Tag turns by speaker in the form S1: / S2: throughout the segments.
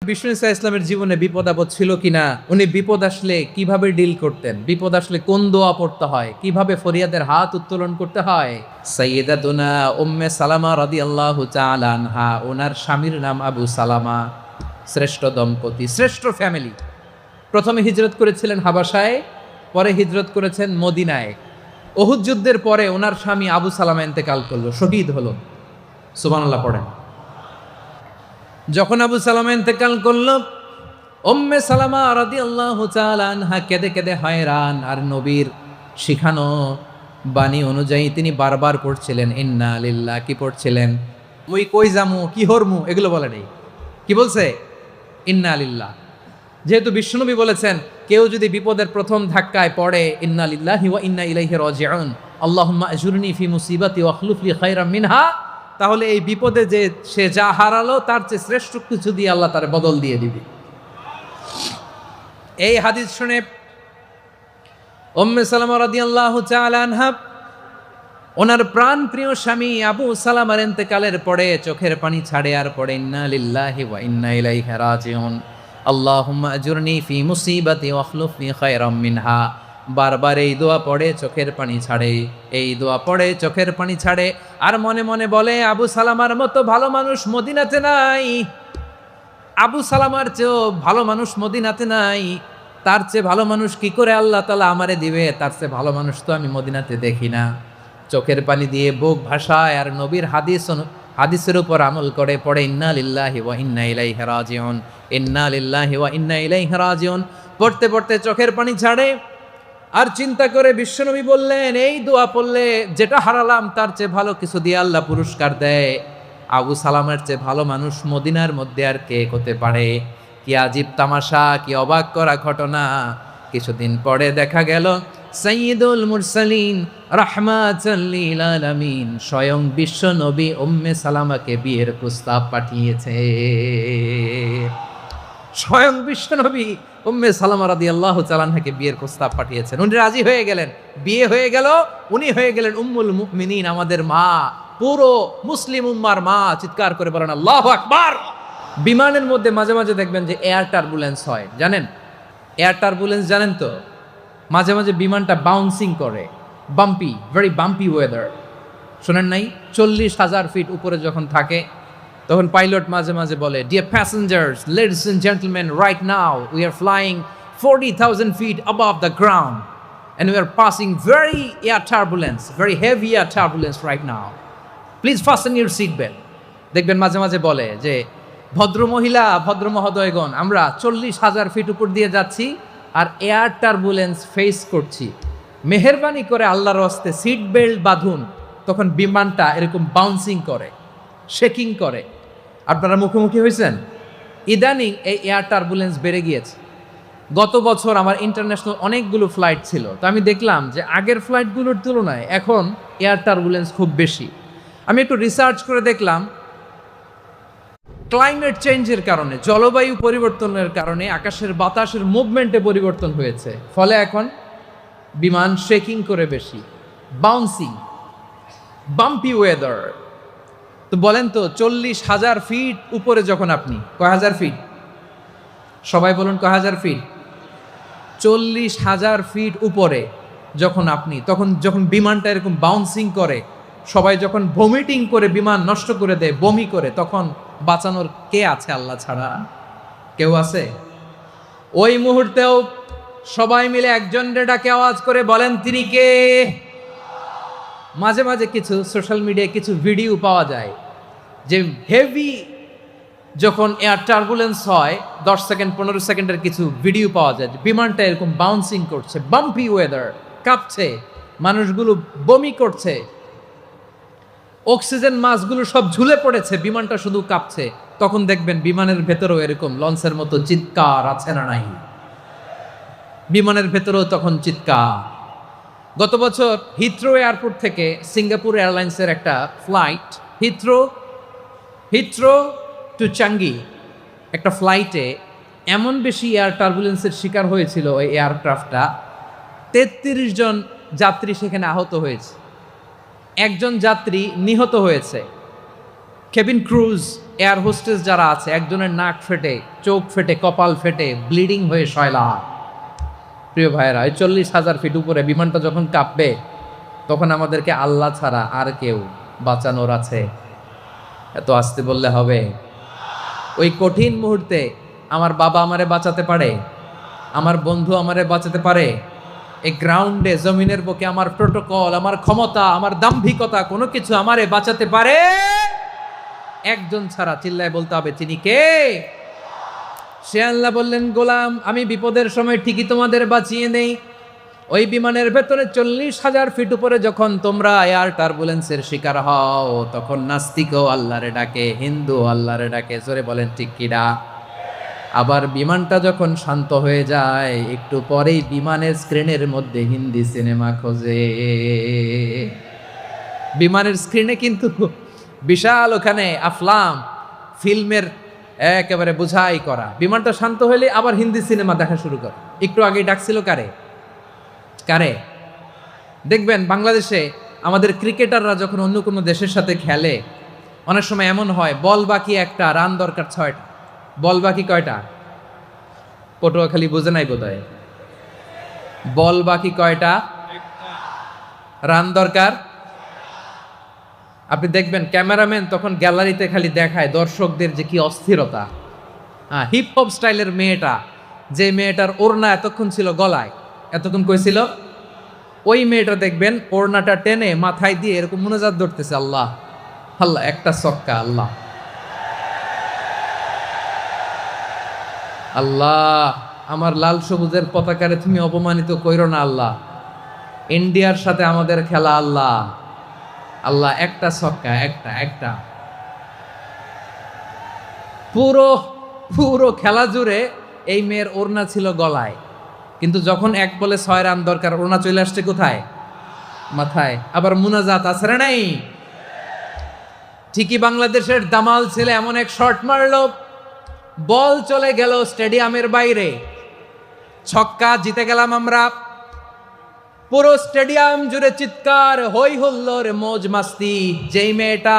S1: বিষ্ণু ইসা ইসলামের জীবনে বিপদ আপদ ছিল কিনা, উনি বিপদ আসলে কিভাবে ডিল করতেন, বিপদ আসলে কোন দোয়া পড়তে হয়, কিভাবে ফরিয়াদের হাত উত্তোলন করতে হয়। সাইয়্যিদাতুনা উম্মে সালামা রাদিয়াল্লাহু তাআলা আনহা, ওনার স্বামীর নাম আবু সালামা। শ্রেষ্ঠ দম্পতি, শ্রেষ্ঠ ফ্যামিলি। প্রথমে হিজরত করেছিলেন হাবাসায়, পরে হিজরত করেছেন মদিনায়। উহুদ যুদ্ধের পরে ওনার স্বামী আবু সালামা ইন্তেকাল করলো, শহীদ হলো। সুবহানাল্লাহ পড়েন। যখন আবু সালামা ইন্তেকাল করলো, উম্মে সালামা রাদিয়াল্লাহু তাআলা আনহা কেঁদে কেঁদে হয়রান। আর নবীর শিখানো বাণী অনুযায়ী তিনি বারবার পড়ছিলেন ইন্না লিল্লাহ। কি পড়ছিলেন? ওই কই জামু, কি হরমু, এগুলো বলে নেই। কি বলছে? ইন্না লিল্লাহ। যেহেতু বিশ্বনবী বলেছেন, কেউ যদি বিপদের প্রথম ধাক্কায় পড়ে ইন্না লিল্লাহি ওয়া ইন্না ইলাইহি রাজিউন, আল্লাহুম্মা আজুরনি ফি মুসিবাতি ওয়া আখলুফ লি খায়রাম মিনহা, তাহলে এই বিপদে যে সে যা হারালো তার চেয়ে শ্রেষ্ঠ কিছু দিয়ে আল্লাহ তার বদল দিয়ে দিবে। এই হাদিস শুনে উম্মে সালামা রাদিয়াল্লাহু তাআলা আনহা ওনার প্রাণ প্রিয় স্বামী আবু সালামার ইন্তেকালের পরে চোখের পানি ছাড়ে আর পড়ে ইন্না লিল্লাহি ওয়া ইন্না ইলাইহি রাজিউন, আল্লাহুম্মা আজুরনি ফি মুসিবাতি ওয়া আখলুফ লি খায়রাম মিনহা। বারবার এই দোয়া পড়ে চোখের পানি ছাড়ে, এই দোয়া পড়ে চোখের পানি ছাড়ে। আর মনে মনে বলে, আবু সালামার মতো ভালো মানুষ মদিনাতে নাই, আবু সালামার চেয়েও ভালো মানুষ মদিনাতে নাই। তার চেয়ে ভালো মানুষ কি করে আল্লাহ তাআলা আমারে দিবে? তার চেয়ে ভালো মানুষ তো আমি মদিনাতে দেখি না। চোখের পানি দিয়ে বুক ভাসায় আর নবীর হাদিসের উপর আমল করে পড়ে ইন্না লিল্লাহি ওয়া ইন্না ইলাইহি রাজিউন, ইন্না লিল্লাহি ওয়া ইন্না ইলাইহি রাজিউন। পড়তে পড়তে চোখের পানি ছাড়ে আর চিন্তা করে বিশ্বনবী বললেন, এই দোয়া পড়লে যেটা হারালাম তার চেয়ে ভালো কিছু দিয়ে আল্লাহ পুরস্কার দেয়। আবু সালামের চেয়ে ভালো মানুষ মদিনার মধ্যে আর কে হতে পারে? কি আজীব তামাশা, কি অবাক করা ঘটনা। কিছুদিন পরে দেখা গেল সাইয়্যিদুল মুরসালিন রাহমাতাল লিল আলামিন স্বয়ং বিশ্ব নবী উম্মে সালামাকে বিয়ের প্রস্তাব পাঠিয়েছে। স্বয়ং বিশ্ব নবী উম্মে সালামা রাদিয়াল্লাহু তাআলা আনহাকে বিয়ের প্রস্তাব পাঠিয়েছেন। উনি রাজি হয়ে গেলেন, বিয়ে হয়ে গেল। উনি হয়ে গেলেন উম্মুল মুমিনিন, আমাদের মা, পুরো মুসলিম উম্মার মা। চিৎকার করে বলেন আল্লাহু আকবার। বিমানের মধ্যে মাঝে মাঝে দেখবেন যে এয়ার টার্বুলেন্স হয়, জানেন? এয়ার টার্বুলেন্স জানেন তো? মাঝে মাঝে বিমানটা বাউন্সিং করে, বাম্পি, ভেরি বাম্পি ওয়েদার। শোনেন নাই? 40,000 ফিট উপরে যখন থাকে তখন পাইলট মাঝে মাঝে বলে, dear passengers, ladies and gentleman, right now we are flying 40,000 feet above the ground and we are passing very air turbulence, very heavy air turbulence right now. Please fasten your seat belt. দেখবেন মাঝে মাঝে বলে যে, ভদ্র মহিলা, ভদ্র মহোদয়গণ, আমরা 40,000 ফিট উপর দিয়ে যাচ্ছি আর এয়ার টার্বুলেন্স ফেস করছি, মেহেরবানি করে আল্লাহর হস্তে সিট বেল্ট বাঁধুন। তখন বিমানটা এরকম বাউন্সিং করে, শেকিং করে। আপনারা মুখোমুখি হয়েছেন? ইদানিং এই এয়ার টার্বুলেন্স বেড়ে গিয়েছে। গত বছর আমার ইন্টারন্যাশনাল অনেকগুলো ফ্লাইট ছিল, তো আমি দেখলাম যে আগের ফ্লাইটগুলোর তুলনায় এখন এয়ার টার্বুলেন্স খুব বেশি। আমি একটু রিসার্চ করে দেখলাম, ক্লাইমেট চেঞ্জের কারণে, জলবায়ু পরিবর্তনের কারণে আকাশের বাতাসের মুভমেন্টে পরিবর্তন হয়েছে, ফলে এখন বিমান শেকিং করে বেশি, বাউন্সিং, বাম্পি ওয়েদার। তো বলেন তো, 40,000 ফিট উপরে যখন আপনি, কয় হাজার ফিট? সবাই বলুন কয় হাজার ফিট? 40,000 ফিট উপরে যখন আপনি, তখন যখন বিমানটা এরকম বাউন্সিং করে, সবাই যখন ভমিটিং করে বিমান নষ্ট করে দেয়, বমি করে, তখন বাঁচানোর কে আছে আল্লাহ ছাড়া? কেউ আছে? ওই মুহূর্তেও সবাই মিলে একজনের ডাকে আওয়াজ করে বলেন, তিনি কে? মাঝে মাঝে কিছু সোশ্যাল মিডিয়ায় কিছু ভিডিও পাওয়া যায় যে হেভি যখন এয়ার টার্বুলেন্স হয়, 10 সেকেন্ড 15 সেকেন্ডের কিছু ভিডিও পাওয়া যায়, বিমানটা এরকম বাউন্সিং করছে, বাম্পি ওয়েদার, কাঁপছে, মানুষগুলো বমি করছে, অক্সিজেন মাসগুলো সব ঝুলে পড়েছে, বিমানটা শুধু কাঁপছে। তখন দেখবেন বিমানের ভেতরেও এরকম লঞ্চের মতো চিৎকার আছে না নাই? বিমানের ভেতরেও তখন চিৎকার। গত বছর হিথ্রো এয়ারপোর্ট থেকে সিঙ্গাপুর এয়ারলাইন্সের একটা ফ্লাইট, হিথ্রো টু চাঙ্গি, একটা ফ্লাইটে এমন বেশি এয়ার টার্বুলেন্সের শিকার হয়েছিল ওই এয়ারক্রাফটটা, 33 জন যাত্রী সেখানে আহত হয়েছে, একজন যাত্রী নিহত হয়েছে। কেবিন ক্রুজ, এয়ার হোস্টেস যারা আছে, একজনের নাক ফেটে, চোখ ফেটে, কপাল ফেটে, ব্লিডিং হয়ে শয়লা। প্রিয় ভাইয়েরা, 40,000 ফিট উপরে বিমানটা যখন কাঁপবে, তখন আমাদেরকে আল্লাহ ছাড়া আর কেউ বাঁচানোর আছে? এত আসতে বললে হবে? ওই কঠিন মুহূর্তে আমার বাবা আমারে বাঁচাতে পারে, আমার বন্ধু আমারে বাঁচাতে পারে? এই গ্রাউন্ডে, জমিনের বুকে আমার প্রোটোকল, আমার ক্ষমতা, আমার দাম্ভিকতা কোনো কিছু আমারে বাঁচাতে পারে? একজন ছাড়া। চিল্লায় বলতে হবে, তিনি কে? সে আল্লাহ বললেন, গোলাম, আমি বিপদের সময় ঠিকই তোমাদের বাঁচিয়ে নেই। ওই বিমানের ভেতরে 40,000 ফিট উপরে যখন তোমরা এয়ার টার্বুলেন্সের শিকার হও, তখন নাস্তিকও আল্লাহরে ডাকে, হিন্দু আল্লাহরে ডাকে। জোরে বলেন ঠিক কিনা? আবার বিমানটা যখন শান্ত হয়ে যায়, একটু পরেই বিমানের স্ক্রিনের মধ্যে হিন্দি সিনেমা খোঁজে। বিমানের স্ক্রিনে কিন্তু বিশাল ওখানে আফলাম ফিল্মের একেবারে বোঝাই করা। বিমানটা শান্ত হইলে আবার হিন্দি সিনেমা দেখা শুরু করে। একটু আগেই ডাকছিল কারে? কারে? দেখবেন বাংলাদেশে আমাদের ক্রিকেটাররা যখন অন্য কোনো দেশের সাথে খেলে, অনেক সময় এমন হয়, বল বাকি একটা, রান দরকার 6টা। বল বাকি কয়টা? পটুয়াখালী বুঝে নাই বোধহয়। বল বাকি কয়টা? রান দরকার। আপনি দেখবেন ক্যামেরাম্যান তখন গ্যালারিতে খালি দেখায় দর্শকদের যে কি অস্থিরতা। হিপ হপ স্টাইলের মেয়েটা, যে মেয়েটার ওড়না এতক্ষণ ছিল গলায়, এতক্ষণ কইছিল, ওই মেয়েটা দেখবেন ওড়নাটা টেনে মাথায় দিয়ে এরকম মুনাজাত ধরতেছে, আল্লাহ আল্লাহ, একটা ছক্কা, আল্লাহ আল্লাহ, আমার লাল সবুজের পতাকারে তুমি অপমানিত কইরো না আল্লাহ, ইন্ডিয়ার সাথে আমাদের খেলা, আল্লাহ আল্লাহ, একটা ছক্কা, একটা একটা। পুরো পুরো খেলা জুড়ে এই মেয়ের ওড়না ছিল গলায়, কিন্তু যখন এক বলে 6 রান দরকার, ওড়না চলে আসছে কোথায়? মাথায়। আবার মুনাজাত আছে না নাই? ঠিকই বাংলাদেশের দামাল ছেলে এমন এক শট মারলো, বল চলে গেল স্টেডিয়ামের বাইরে, ছক্কা, জিতে গেলাম আমরা। পুরো স্টেডিয়াম জুড়ে চিৎকার, হই হুল্লোড়, মৌজ মাস্তি। যেই মেয়েটা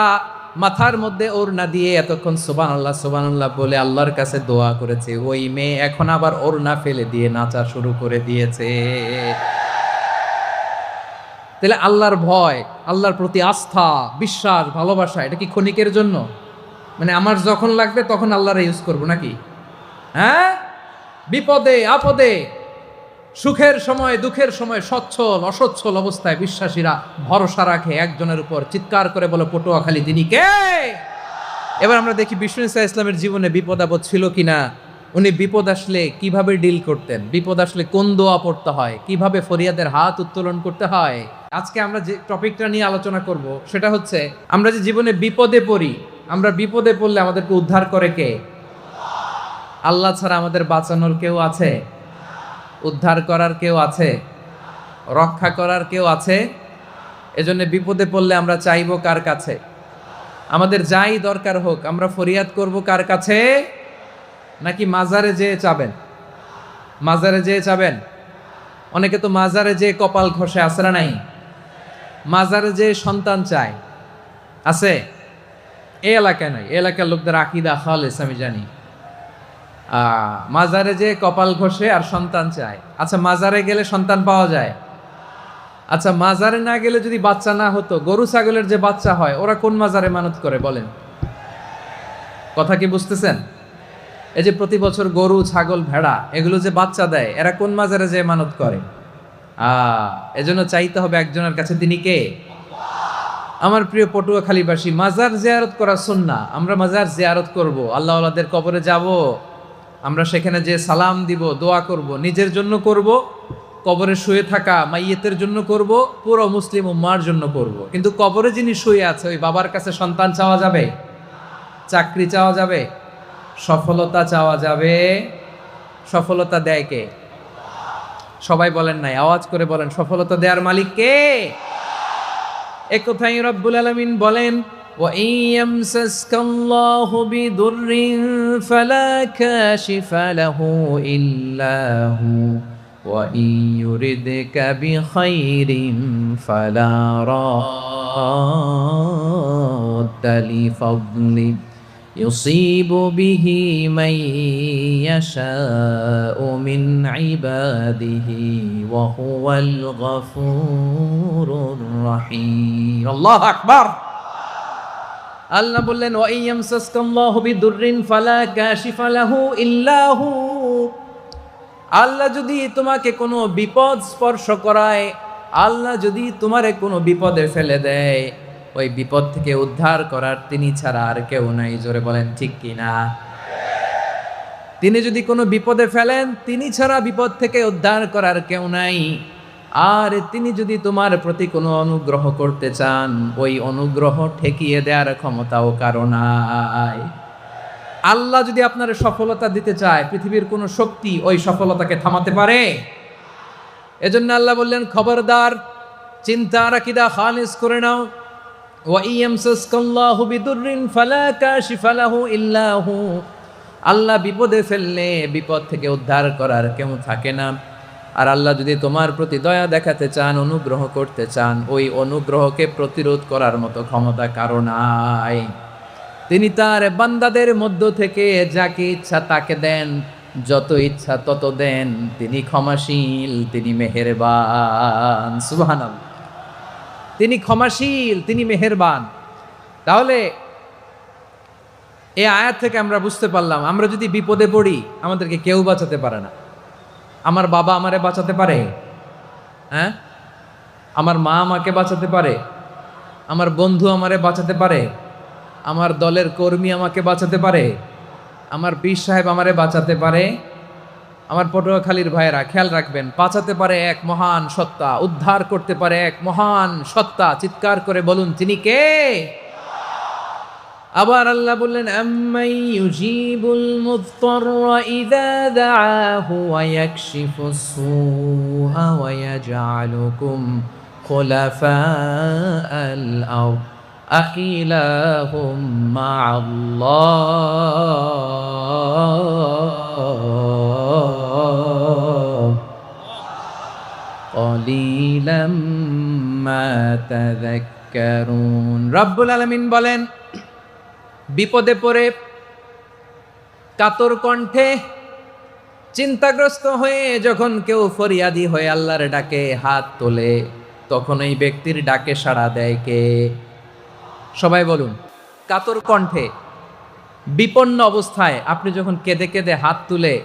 S1: মাথার মধ্যে ওড়না দিয়ে এতক্ষণ সুবহানাল্লাহ সুবহানাল্লাহ বলে আল্লাহর কাছে দোয়া করেছে, ওই মেয়ে এখন আবার ওড়না ফেলে দিয়ে নাচা শুরু করে দিয়েছে। তাহলে আল্লাহর ভয়, আল্লাহর প্রতি আস্থা, বিশ্বাস, ভালোবাসা, এটা কি ক্ষণিকের জন্য? মানে আমার যখন লাগবে তখন আল্লাহরে ইউজ করবো নাকি? হ্যাঁ, বিপদে আপদে, সুখের সময় দুঃখের সময়, সচ্ছল অসচ্ছল অবস্থায় বিশ্বাসীরা ভরসা রাখে একজনের উপর। চিৎকার করে বলে, পটুয়াখালী তিনি কে? এবার আমরা দেখি বিষ্ণু ইসা ইসলামের জীবনে বিপদ আপদ ছিল কিনা, উনি বিপদ আসলে কিভাবে ডিল করতেন, বিপদ আসলে কোন দোয়া পড়তে হয়, কিভাবে ফরিয়াদের হাত উত্তোলন করতে হয়। আজকে আমরা যে টপিকটা নিয়ে আলোচনা করব সেটা হচ্ছে, আমরা যে জীবনে বিপদে পড়ি, আমরা বিপদে পড়লে আমাদেরকে উদ্ধার করে কে? আল্লাহ ছাড়া আমাদের বাঁচানোর কেউ আছে? উদ্ধার করার কেউ আছে? রক্ষা করার কেউ আছে? এজন্য বিপদে পড়লে আমরা চাইবো কার কাছে? আমাদের যাই দরকার হোক আমরা ফরিয়াদ করব কার কাছে? নাকি মাজারে যেয়ে চাবেন? মাজারে যেয়ে চাবেন? অনেকে তো মাজারে যেয়ে কপাল ঘষে, আছে না নাই? মাজারে যেয়ে সন্তান চায়, আছে? এই এলাকায় নাই, এই এলাকার লোকদের আকীদা খালেস আমি জানি। মাজারে যে কপাল ঘষে আর সন্তান চায়। আচ্ছা, মাজারে গেলে সন্তান পাওয়া যায়? আচ্ছা, মাজারে না গেলে যদি বাচ্চা না হতো, গরু ছাগলের যে বাচ্চা হয়, ওরা কোন মাজারে মানত করে বলেন? কথা কি বুঝতেছেন? এই যে প্রতি বছর গরু ছাগল ভেড়া এগুলো যে বাচ্চা দেয়, এরা কোন মাজারে যে মানত করে? এজন্য চাইতে হবে একজনের কাছে, তিনি কে? আমার প্রিয় পটুয়াখালীবাসী, মাজার জিয়ারত করা সুন্নাহ। আমরা মাজার জিয়ারত করব, আল্লাহ ওয়ালাদের কবরে যাব, আমরা সেখানে যে সালাম দিব, দোয়া করব, নিজের জন্য করব, কবরে শুয়ে থাকা মাইয়েতের জন্য করব, পুরো মুসলিম উম্মার জন্য করব। কিন্তু কবরে যিনি শুয়ে আছে, ওই বাবার কাছে সন্তান চাওয়া যাবে? চাকরি চাওয়া যাবে? সফলতা চাওয়া যাবে? সফলতা দেয় কে? সবাই বলেন নাই, আওয়াজ করে বলেন, সফলতা দেওয়ার মালিক কে? একথাই রব্বুল আলামিন বলেন, وَإِن يَمْسَسْكَ اللَّهُ بِضُرٍّ فَلَا كَاشِفَ لَهُ إِلَّا هُوَ وَإِن يُرِدْكَ بِخَيْرٍ فَلَا رَادَّ الرد لفضله يصيب به من يشاء من عباده وهو الغفور الرحيم الله أكبر আল্লাহ বললেন ওয়া ইয়ামসাসকাল্লাহু বিদুররিন ফালা কাশিফা লাহু ইল্লা হু। আল্লাহ যদি তোমাকে কোনো বিপদ স্পর্শ করায়, আল্লাহ যদি তোমারে কোনো বিপদে ফেলে দেয়, ওই বিপদ থেকে উদ্ধার করার তিনি ছাড়া আর কেউ নাই। জোরে বলেন ঠিক কিনা? তিনি যদি কোনো বিপদে ফেলেন, তিনি ছাড়া বিপদ থেকে উদ্ধার করার কেউ নাই। আর তিনি যদি তোমার প্রতি কোনো অনুগ্রহ করতে চান, ওই অনুগ্রহ ঠেকিয়ে দেওয়ার ক্ষমতাও কারো নাই। আল্লাহ যদি আপনার সফলতা দিতে চায়, পৃথিবীর কোনো শক্তি ওই সফলতাকে থামাতে পারে? এজন্য আল্লাহ বললেন, খবরদার, চিন্তা রাখিদা খালিস করে নাও। ওয়া ইয়ামসাসকাল্লাহু বিদুররিন ফালা কাশিফা লাহু ইল্লা হু। আল্লাহ বিপদে ফেললে বিপদ থেকে উদ্ধার করার কেউ থাকে না। আর আল্লাহ যদি তোমার প্রতি দয়া দেখাতে চান, অনুগ্রহ করতে চান, ওই অনুগ্রহকে প্রতিরোধ করার মতো ক্ষমতা কারো নাই। তিনি তার বান্দাদের মধ্য থেকে যাকে ইচ্ছা তাকে দেন, যত ইচ্ছা তত দেন। তিনি ক্ষমাশীল, তিনি মেহেরবান। সুবহানাল্লাহ। তিনি ক্ষমাশীল, তিনি মেহেরবান। তাহলে এই আয়াত থেকে আমরা বুঝতে পারলাম, আমরা যদি বিপদে পড়ি আমাদেরকে কেউ বাঁচাতে পারে না। আমার বাবা আমারে বাঁচাতে পারে? হ্যাঁ? আমার মা আমাকে বাঁচাতে পারে? আমার বন্ধু আমারে বাঁচাতে পারে? আমার দলের কর্মী আমাকে বাঁচাতে পারে? আমার পীর সাহেব আমারে বাঁচাতে পারে? আমার পটুয়াখালীর ভাইয়েরা খেয়াল রাখবেন, বাঁচাতে পারে এক মহান সত্তা, উদ্ধার করতে পারে এক মহান সত্তা। চিৎকার করে বলুন, তিনি কে? আবার আল্লাহ বললেন, আম্মাই ইউজিবুল মুযতাররা ইযা দাআহু ওয়া ইয়াকশিফুস সুআ ওয়া ইয়াজআলুকুম খুলাফাআল আরদ আখিলাহুম মা'আল্লাহ ক্বালিলাম মা তাযাক্কারুন। রব্বুল আলামিন বলেন, বিপদে পড়ে কাতর কণ্ঠে চিন্তাগ্রস্ত হয়ে যখন কেউ ফরিয়াদি হয়ে আল্লাহর ডাকে হাত তোলে, তখন এই ব্যক্তির ডাকে সাড়া দেয় কে? সবাই বলুন। কাতর কণ্ঠে বিপন্ন অবস্থায় আপনি যখন কেঁদে কেঁদে হাত তুলে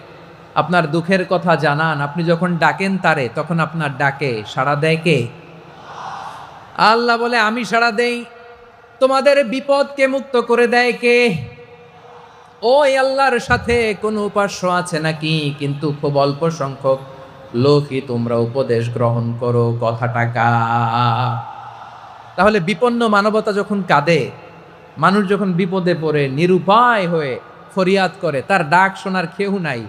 S1: আপনার দুঃখের কথা জানান, আপনি যখন ডাকেন তারে, তখন আপনার ডাকে সাড়া দেয় কে? আল্লাহ বলে, আমি সাড়া দেই। তোমাদের বিপদকে মুক্ত করে দেয় কে? ওই আল্লাহর সাথে কোনো উপাস্য আছে নাকি? কিন্তু খুব অল্প সংখ্যক লোকই তোমরা উপদেশ গ্রহণ করো। কথাটা কা? তাহলে বিপন্ন মানবতা যখন কাঁদে, মানুষ যখন বিপদে পড়ে নিরুপায় হয়ে ফরিয়াদ করে, তার ডাক শোনার কেউ নাই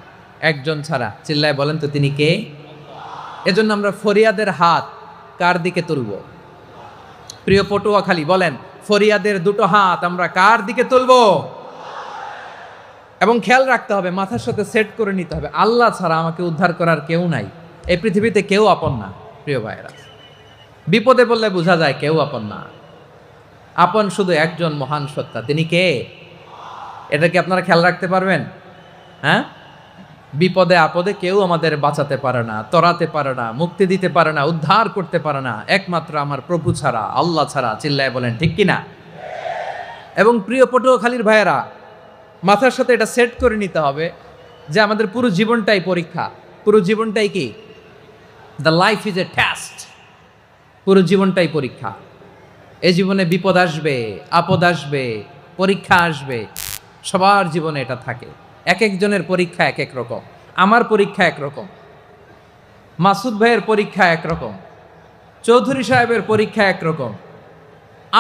S1: একজন ছাড়া। চিল্লায় বলেন তো, তিনি কে? এজন্য আমরা ফরিয়াদের হাত কার দিকে তুলব? প্রিয় পটুয়াখালী বলেন, ফরিয়াদের দুটো হাত আমরা কার দিকে তুলব? এবং খেয়াল রাখতে হবে, মাথার সাথে সেট করে নিতে হবে, আল্লাহ ছাড়া আমাকে উদ্ধার করার কেউ নাই। এই পৃথিবীতে কেউ আপন না। প্রিয় ভাইয়েরা, বিপদে বললে বোঝা যায় কেউ আপন না। আপন শুধু একজন মহান সত্তা। তিনি কে? এটা কি আপনারা খেয়াল রাখতে পারবেন? হ্যাঁ, বিপদে আপদে কেউ আমাদের বাঁচাতে পারে না, তরাতে পারে না, মুক্তি দিতে পারে না, উদ্ধার করতে পারে না, একমাত্র আমার প্রভু ছাড়া, আল্লাহ ছাড়া। চিল্লায় বলেন ঠিক কিনা? এবং প্রিয় পটুয়াখালীর ভাইয়েরা, মাথার সাথে এটা সেট করে নিতে হবে যে আমাদের পুরো জীবনটাই পরীক্ষা। পুরো জীবনটাই কি? The life is a test. পুরো জীবনটাই পরীক্ষা। এই জীবনে বিপদ আসবে, আপদ আসবে, পরীক্ষা আসবে, সবার জীবনে এটা থাকে। এক একজনের পরীক্ষা এক এক রকম। আমার পরীক্ষা একরকম, মাসুদ ভাইয়ের পরীক্ষা একরকম, চৌধুরী সাহেবের পরীক্ষা একরকম,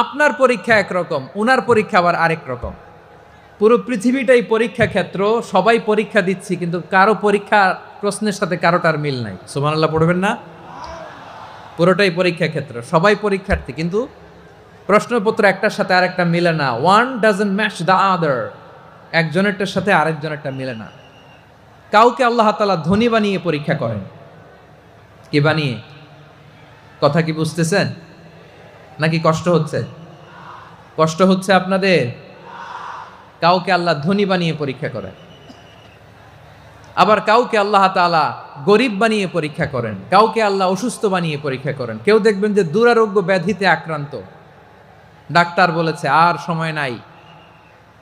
S1: আপনার পরীক্ষা একরকম, উনার পরীক্ষা আবার আরেক রকম। পুরো পৃথিবীটাই পরীক্ষা ক্ষেত্র। সবাই পরীক্ষা দিচ্ছি, কিন্তু কারো পরীক্ষা প্রশ্নের সাথে কারোটার মিল নাই। সুবহানাল্লাহ পড়বেন না? পুরোটাই পরীক্ষা ক্ষেত্র, সবাই পরীক্ষার্থী, কিন্তু প্রশ্নপত্র একটার সাথে আরেকটা মিলে না। One doesn't match the other. একজনেরটার সাথে আরেকজনেরটা মিলে না। কাউকে আল্লাহ তাআলা ধনী বানিয়ে পরীক্ষা করেন। কি বানিয়ে? কথা কি বুঝতেছেন নাকি কষ্ট হচ্ছে? কষ্ট হচ্ছে আপনাদের? কাউকে আল্লাহ ধনী বানিয়ে পরীক্ষা করেন, আবার কাউকে আল্লাহ তাআলা গরিব বানিয়ে পরীক্ষা করেন, কাউকে আল্লাহ অসুস্থ বানিয়ে পরীক্ষা করেন। কেউ দেখবেন যে দুরারোগ্য ব্যাধিতে আক্রান্ত, ডাক্তার বলেছে আর সময় নাই,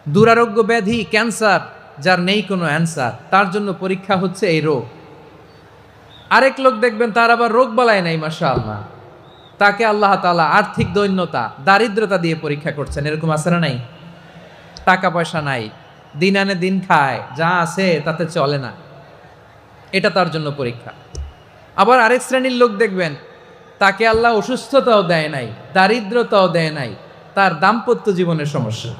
S1: দুরারোগ্য ব্যাধি, ক্যান্সার, যার নেই কোনো অ্যান্সার, তার জন্য পরীক্ষা হচ্ছে এই রোগ। আরেক লোক দেখবেন তার আবার রোগ বালায় নাই, মাশাআল্লাহ, তাকে আল্লাহ তাআলা আর্থিক দৈন্যতা, দারিদ্রতা দিয়ে পরীক্ষা করছেন। এরকম আছে না নাই? টাকা পয়সা নাই, দিন আনে দিন খায়, যা আছে তাতে চলে না, এটা তার জন্য পরীক্ষা। আবার আরেক শ্রেণীর লোক দেখবেন তাকে আল্লাহ অসুস্থতাও দেয় নাই, দারিদ্রতাও দেয় নাই, তার দাম্পত্য জীবনের সমস্যা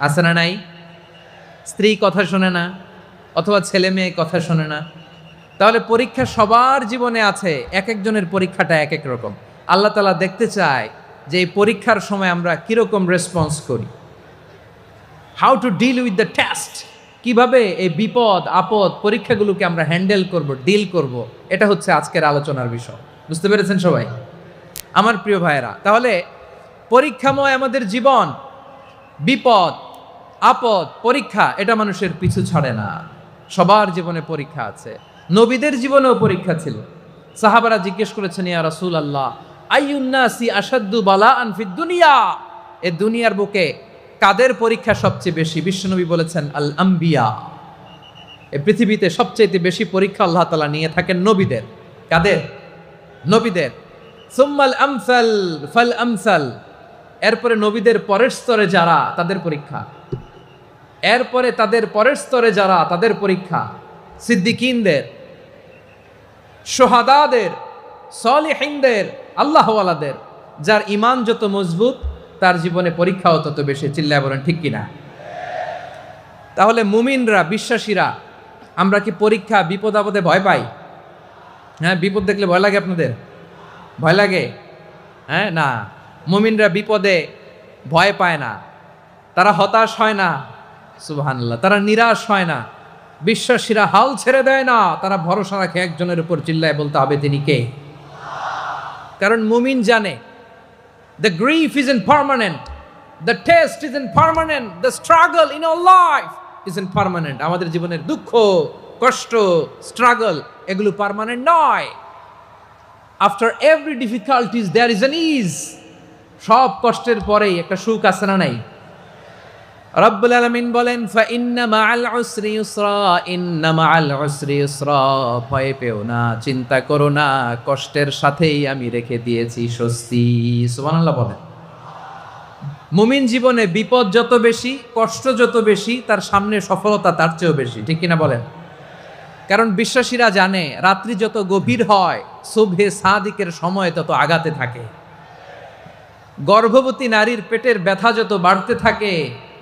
S1: আছে না নাই? স্ত্রী কথা শোনে না, অথবা ছেলে মেয়ে কথা শোনে না। তাহলে পরীক্ষা সবার জীবনে আছে, এক একজনের পরীক্ষাটা এক এক রকম। আল্লাহ তাআলা দেখতে চায় যে এই পরীক্ষার সময় আমরা কিরকম রেসপন্স করি, how to deal with the test, কিভাবে এই বিপদ আপদ পরীক্ষাগুলোকে আমরা হ্যান্ডেল করব, ডিল করব। এটা হচ্ছে আজকের আলোচনার বিষয়। বুঝতে পেরেছেন সবাই আমার প্রিয় ভাইয়েরা? তাহলে পরীক্ষাময় আমাদের জীবন, বিপদ আপদ পরীক্ষা, এটা মানুষের পিছু ছাড়ে না। সবার জীবনে পরীক্ষা আছে, নবীদের জীবনেও পরীক্ষা ছিল। সাহাবারা জিজ্ঞেস করেছেন, ইয়া রাসূলুল্লাহ, আইয়ুন নাসি আশাদ্দু বালাআন ফিদ দুনিয়া, এই দুনিয়ার বুকে কাদের পরীক্ষা সবচেয়ে বেশি? বিশ্বনবী বলেছেন, আল আম্বিয়া, এই পৃথিবীতে সবচেয়ে বেশি পরীক্ষা আল্লাহ তাআলা নিয়ে থাকেন নবীদের। কাদের? নবীদের। সুম্মাল আমসাল ফাল আমসাল, এরপরে নবীদের পরের স্তরে যারা, তাদের পরীক্ষা। এরপরে তাদের পরের স্তরে যারা, তাদের পরীক্ষা। সিদ্দিকিনদের, শুহাদাদের, সলিহিনদের, আল্লাহওয়ালাদের। যার ঈমান যত মজবুত তার জীবনে পরীক্ষাও তত বেশি। চিল্লায় বলেন ঠিক কিনা? তাহলে মুমিনরা, বিশ্বাসীরা, আমরা কি পরীক্ষা বিপদ আপদে ভয় পাই? হ্যাঁ, বিপদ দেখলে ভয় লাগে আপনাদের? ভয় লাগে? হ্যাঁ, না, মুমিনরা বিপদে ভয় পায় না, তারা হতাশ হয় না, সুবহানাল্লাহ, তারা নিরাশ হয় না। বিশ্বাসীরা হাল ছেড়ে দেয় না, তারা ভরসা রাখে একজনের উপর। চিল্লায় বলতে হবে তিনি কে? কারণ মুমিন জানে the grief isn't permanent, the test isn't permanent, the struggle in our life isn't permanent. আমাদের জীবনের দুঃখ, কষ্ট, স্ট্রাগল, এগুলো পার্মানেন্ট নয়। after every difficulties there is an ease. সব কষ্টের পরেই একটা সুখ আছে না নাই? রব্বুল আলামিন বলেন, ফা ইন্না মাআল উসরি ইউসরা, ইন্না মাআল উসরি ইউসরা, ভয় পেও না, চিন্তা করো না, কষ্টের সাথেই আমি রেখে দিয়েছি স্বস্তি। সুবহানাল্লাহ বলেন। মুমিন জীবনে বিপদ যত বেশি, কষ্ট যত বেশি, তার সামনে সফলতা তার চেয়েও বেশি। ঠিক কিনা বলেন? কারণ বিশ্বাসীরা জানে রাত্রি যত গভীর হয়, সুবহে সাদিকের সময় তত আগাতে থাকে। গর্ভবতী নারীর পেটের ব্যথা যত বাড়তে থাকে,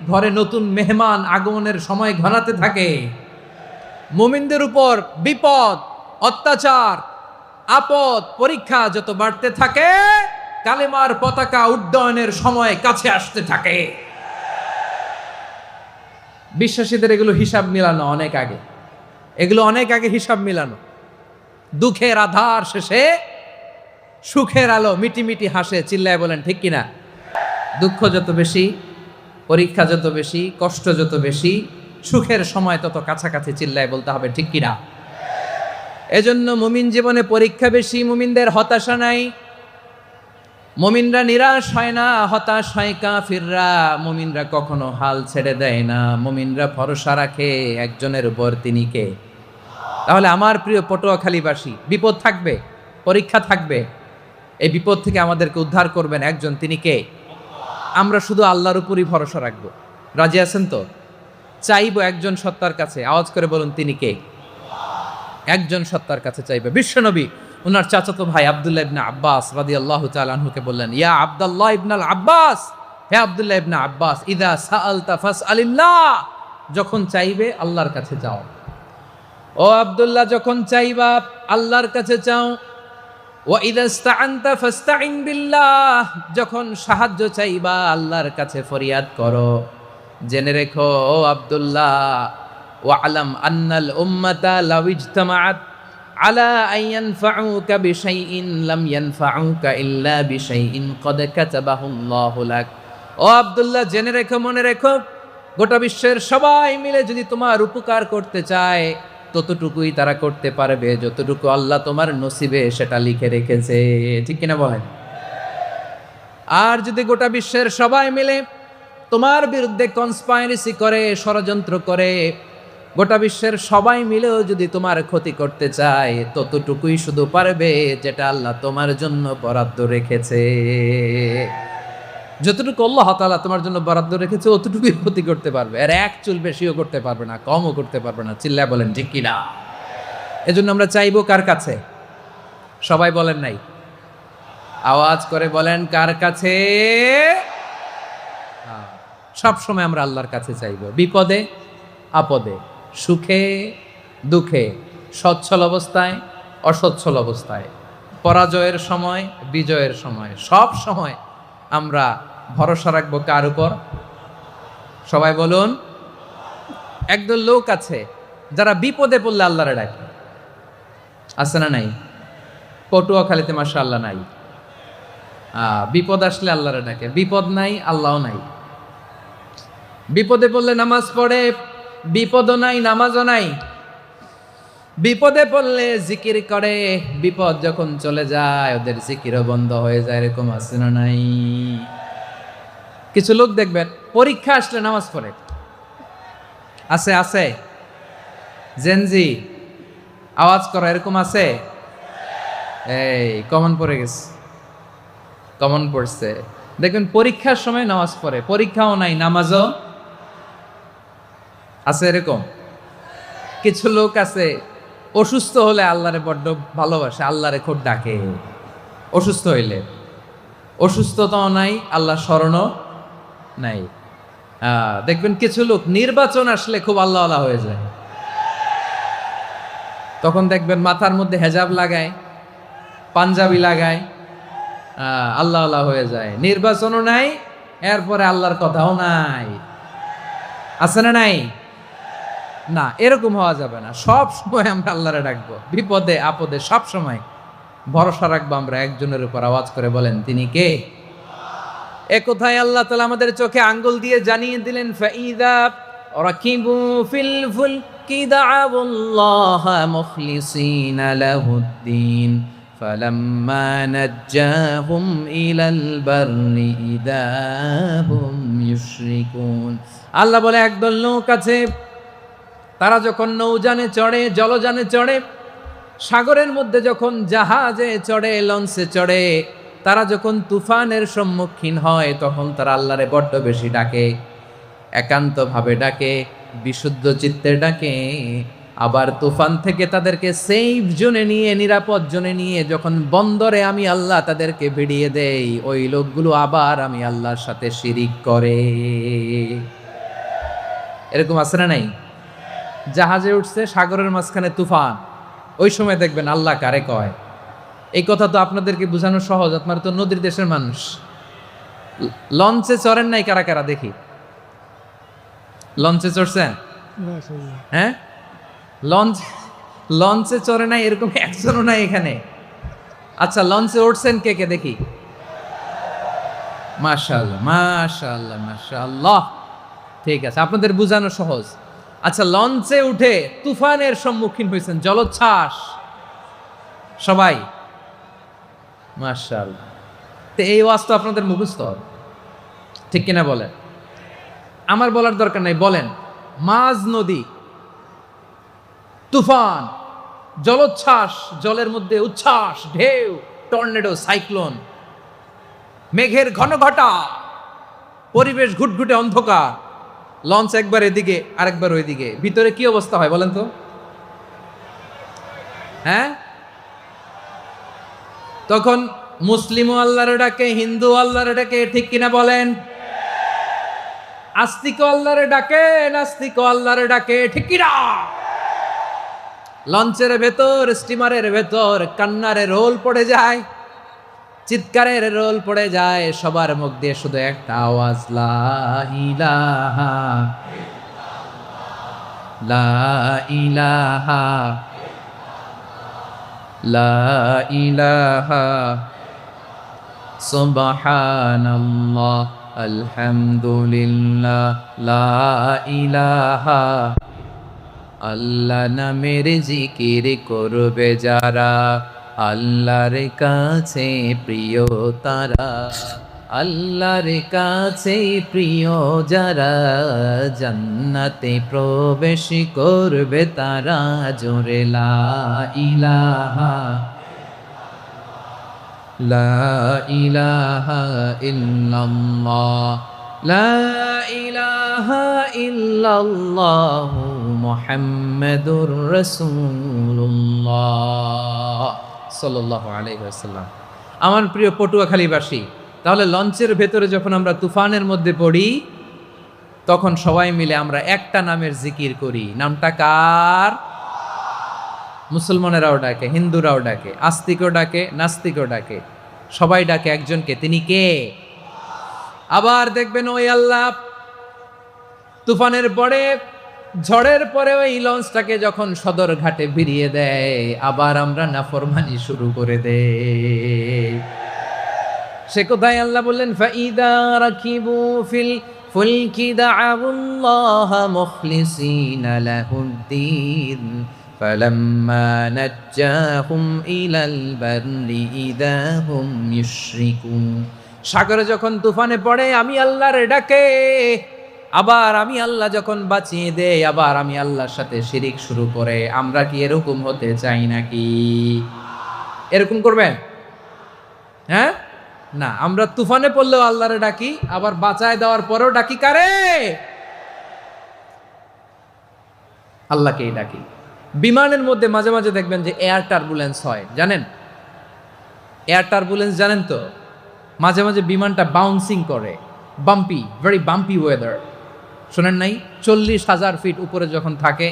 S1: ঘরে নতুন মেহমান আগমনের সময় ঘনাতে থাকে। মুমিনদের উপর বিপদ, অত্যাচার, আপদ, পরীক্ষা যত বাড়তে থাকে, কালেমার পতাকা উড্ডয়নের সময় কাছে আসতে থাকে। বিশ্বাসীদের এগুলো হিসাব মিলানো অনেক আগে, এগুলো অনেক আগে হিসাব মিলানো। দুঃখের আধার শেষে সুখের আলো মিটিমিটি হাসে। চিল্লায় বলেন ঠিক কিনা? দুঃখ যত বেশি, পরীক্ষা যত বেশি, কষ্ট যত বেশি, সুখের সময় তত কাছাকাছি। চিল্লায় বলতে হবে ঠিক কিনা? এজন্য মুমিন জীবনে পরীক্ষা বেশি, মুমিনদের হতাশা নাই, মুমিনরা নিরাশ হয় না, হতাশ হয় কাফিররা। মুমিনরা কখনো হাল ছেড়ে দেয় না, মুমিনরা ভরসা রাখে একজনের উপর, তিনি কে? তাহলে আমার প্রিয় পটুয়াখালীবাসী, বিপদ থাকবে, পরীক্ষা থাকবে, এই বিপদ থেকে আমাদেরকে উদ্ধার করবেন একজন, তিনি কে? আমরা শুধু আল্লাহর উপরই ভরসা রাখবো। রাজি আছেন তো? চাইবো একজন সত্তার কাছে। আওয়াজ করে বলুন তিনি কে? একজন সত্তার কাছে চাইবে। বিশ্বনবী ওনার চাচাতো ভাই আব্দুল্লাহ ইবনে আব্বাস রাদিয়াল্লাহু তাআলা আনহুকে বললেন, ইয়া আব্দুল্লাহ ইবনাল আব্বাস, হে আব্দুল্লাহ ইবনে আব্বাস, ইযা সাআলতা ফাসআলিল্লাহ, যখন চাইবে আল্লাহর কাছে যাও। ও আব্দুল্লাহ, যখন চাইবা আল্লাহর কাছে চাও। ওয়া ইযা ইসতাআনতা ফাসতাইন বিল্লাহ, যখন সাহায্য চাইবা আল্লাহর কাছে ফরিয়াদ করো। জেনে রেখো ও আব্দুল্লাহ, ওয়া'লাম আন্নাল উম্মাতা লাউ ইজতামাআত আলা আন ইয়ানফাউকা বিশাইইন লাম ইয়ানফাউকা ইল্লা বিশাইইন ক্বাদ কাতাবাহু আল্লাহু লাক ও আব্দুল্লাহ, জেনে রেখো, মনে রেখো, গোটা বিশ্বের সবাই মিলে যদি তোমার উপকার করতে চায় ততটুকুই তারা করতে পারবে যতটুকু আল্লাহ তোমার নসিবে সেটা লিখে রেখেছে। ঠিক কিনা বলেন? আর যদি গোটা বিশ্বের সবাই মিলে তোমার বিরুদ্ধে কনস্পাইরেসি করে, ষড়যন্ত্র করে, গোটা বিশ্বের সবাই মিলেও যদি তোমার ক্ষতি করতে চায় ততটুকুই শুধু পারবে যেটা আল্লাহ তোমার জন্য বরাদ্দ রেখেছে। যতটুকু আল্লাহ তাআলা তোমার জন্য বরাদ্দ রেখেছে অতটুকুই ক্ষতি করতে পারবে, আর এক চুল বেশিও করতে পারবে না, কমও করতে পারবে না। চিল্লায় বলেন ঠিক কিনা? এজন্য আমরা চাইবো কার কাছে? সবাই বলেন নাই, আওয়াজ করে বলেন কার কাছে? সব সময় আমরা আল্লাহর কাছে চাইবো, বিপদে আপদে, সুখে দুঃখে, সচ্ছল অবস্থায় অসচ্ছল অবস্থায়, পরাজয়ের সময় বিজয়ের সময়, সব সময় আমরা ভরসা রাখবো কার উপর? সবাই বলুন। একদল লোক আছে যারা বিপদে পড়লে আল্লাহরে ডাকে, আছে না নাই? পটুয়াখালীতে মাশাআল্লাহ নাই। বিপদ আসলে আল্লাহরে ডাকে, বিপদ নাই আল্লাহও নাই। বিপদে পড়লে নামাজ পড়ে, বিপদও নাই নামাজও নাই। বিপদে পড়লে জিকির করে, বিপদ যখন চলে যায় ওদের জিকিরও বন্ধ হয়ে যায়। এরকম আছে না নাই? কিছু লোক দেখবেন পরীক্ষা আসলে নামাজ পড়ে, আছে আছে। জেনজি আওয়াজ করো, এরকম আছে? এই কমন পড়ে গেছে, কমন পড়ছে। দেখবেন পরীক্ষার সময় নামাজ পড়ে, পরীক্ষাও নাই নামাজও আছে। এরকম কিছু লোক আছে অসুস্থ হলে আল্লাহরে বড্ড ভালোবাসে, আল্লাহরে খুব ডাকে। অসুস্থ হইলে অসুস্থতাও নাই, আল্লাহ স্মরণও নাই। দেখবেন কিছু লোক নির্বাচন আসলে খুব আল্লাহ আল্লাহ হয়ে যায়, তখন দেখবেন মাথার মধ্যে হেজাব লাগায়, পাঞ্জাবি লাগায়, আল্লাহ আল্লাহ হয়ে যায়। নির্বাচনও নাই, এরপরে আল্লাহর কথাও নাই। আছে না নাই? না, এরকম হওয়া যাবে না। সব সময় আমরা আল্লাহরে ডাকবো, বিপদে আপদে সব সময় ভরসা রাখবো আমরা একজনের উপর। আওয়াজ করে বলেন তিনি কে? এ কথায় আল্লাহ তাআলা আমাদের চোখে আঙ্গুল দিয়ে জানিয়ে দিলেন, ফাইদা রাকিবু ফিল ফুলকি দাআউল্লাহা মুখলিসিনা লাহুদ্দিন ফালাম্মা নাজ্জাহুম ইলাল বাররি ইযা হুম ইউশরিকুন। আল্লাহ বলে একদল লোক আছে, তারা যখন নৌযানে চড়ে, জলযানে চড়ে, সাগরের মধ্যে যখন জাহাজে চড়ে, লঞ্চে চড়ে, তারা যখন তুফানের সম্মুখীন হয় তখন তারা আল্লাহরে বড্ড বেশি ডাকে, একান্তভাবে ডাকে, বিশুদ্ধ চিত্তে ডাকে। আবার তুফান থেকে তাদেরকে সেফ জোনে নিয়ে, নিরাপদ জোনে নিয়ে যখন বন্দরে আমি আল্লাহ তাদেরকে ভিড়িয়ে দেই, ওই লোকগুলো আবার আমি আল্লাহর সাথে শিরিক করে। এরকম আছে না নাই? জাহাজে উঠছে, সাগরের মাঝখানে তুফান, ওই সময় দেখবেন আল্লাহ কারে কয়। এই কথা তো আপনাদেরকে বোঝানো সহজ, আপনারা তো নদীর দেশের মানুষ। লঞ্চে চড়েন নাই কারা কারা দেখি? লঞ্চে চড়ছেন? হ্যাঁ, লঞ্চে চড়ে নাই এরকম একজনও নাই এখানে। আচ্ছা, লঞ্চে উঠছেন কে কে দেখি? মাশাআল্লাহ মাশাআল্লাহ মাশাআল্লাহ। ঠিক আছে, আপনাদের বোঝানো সহজ। আচ্ছা, লঞ্চে উঠে তুফানের সম্মুখীন হয়েছেন, জলোচ্ছ্বাস সবাই? মাশাআল্লাহ। তো এই ওয়াজ তো আপনাদের মুখস্থ, ঠিক কিনা বলেন? আমার বলার দরকার নাই, বলেন। মাঝ নদী, তুফান, জলোচ্ছ্বাস, জলের মধ্যে উচ্ছ্বাস, ঢেউ, টর্নেডো, সাইক্লোন, মেঘের ঘনঘটা, পরিবেশ ঘুটঘুটে অন্ধকার, লঞ্চ একবার এদিকে আরেকবার ওইদিকে, ভিতরে কি অবস্থা হয় বলেন তো? হ্যাঁ, তখন মুসলিমও আল্লাহর ডাকে, হিন্দু আল্লাহর ডাকে, ঠিক কিনা বলেন? আস্তিক আল্লাহর ডাকে, নাস্তিক আল্লাহর ডাকে, ঠিক কিনা? লঞ্চের ভেতর, স্টিমারের ভেতর কান্নারে রোল পড়ে যায়, চিৎকারের রোল পড়ে যায়, সবার মুখ দিয়ে শুধু একটা আওয়াজ, লা ইলাহা লা ইলাহা লা ইলাহা সুবহানাল্লাহ আলহামদুলিল্লাহ লা ইলাহা, আল্লাহ নামের জিকির করবে যারা, আল্লাহর কাছে প্রিয় তারা, আল্লাহর কাছে প্রিয় যারা, জান্নাতে প্রবেশ করবে তারা, জোরে লা ইলাহা, লা ইলাহা ইল্লাল্লাহ, লা ইলাহা ইল্লাল্লাহ মুহাম্মাদুর রাসূলুল্লাহ সাল্লাল্লাহু আলাইহি ওয়াসাল্লাম। আমার প্রিয় পটুয়াখালীবাসী, তাহলে লঞ্চের ভেতরে যখন আমরা তুফানের মধ্যে পড়ি, তখন সবাই মিলে আমরা একটা নামের জিকির করি। নামটা কার? মুসলমানেরাও ডাকে, হিন্দুরাও ডাকে, আস্তিকও ডাকে, নাস্তিকও ডাকে, সবাই ডাকে একজনকে। তিনি কে? আবার দেখবেন ওই আল্লাহ তুফানের পরে, ঝড়ের পরে ওই লঞ্চটাকে যখন সদর ঘাটে ফিরিয়ে দেয়, আবার আমরা নাফরমানি শুরু করে দেই। সে কোথায়? আল্লাহ বললেন ফাইদা রাকিবু ফিল ফুলকি দাআউল্লাহ মুখলিসিনা লাহুদ্দিন ফালাম্মা নাজ্জাহুম ইলাল বাররি ইযা হুম ইউশরিকুন। সাগরে যখন তুফানে পড়ে আমি আল্লাহর ডাকে, আবার আমি আল্লাহ যখন বাঁচিয়ে দেই, আবার আমি আল্লাহর সাথে শিরিক শুরু করে। আমরা কি এরকম হতে চাই নাকি? এরকম করবেন? হ্যাঁ না, আমরা তুফানে পড়লেও আল্লাহরে ডাকি, আবার বাঁচায় দেওয়ার পরেও ডাকি কারে? আল্লাহকেই ডাকি। বিমানের মধ্যে মাঝে মাঝে দেখবেন যে এয়ার টার্বুলেন্স হয়, জানেন? এয়ার টার্বুলেন্স জানেন তো? মাঝে মাঝে বিমানটা বাউন্সিং করে, বাম্পি, ভেরি বাম্পি ওয়েদার। শোনেন নাই? 40,000 ফিট উপরে যখন থাকে,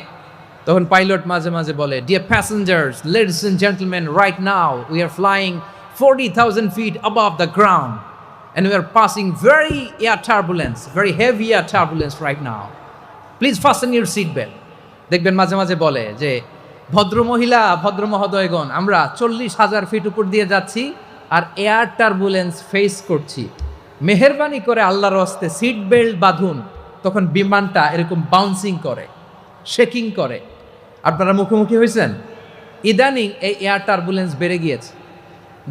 S1: তখন পাইলট মাঝে মাঝে বলে, dear passengers, ladies and gentleman, right now we are flying 40,000 feet above the ground and we are passing very air turbulence, very heavy air turbulence right now. Please fasten your seat belt. দেখবেন মাঝে মাঝে বলে যে, ভদ্র মহিলা, ভদ্র মহোদয়গণ, আমরা 40,000 ফিট উপর দিয়ে যাচ্ছি আর এয়ার টার্বুলেন্স ফেস করছি, মেহেরবানি করে আল্লাহর হস্তে সিট বেল্ট বাঁধুন। তখন বিমানটা এরকম বাউন্সিং করে, শেকিং করে। আপনারা মুখোমুখি হয়েছেন? ইদানিং এই এয়ার টার্বুলেন্স বেড়ে গিয়েছে।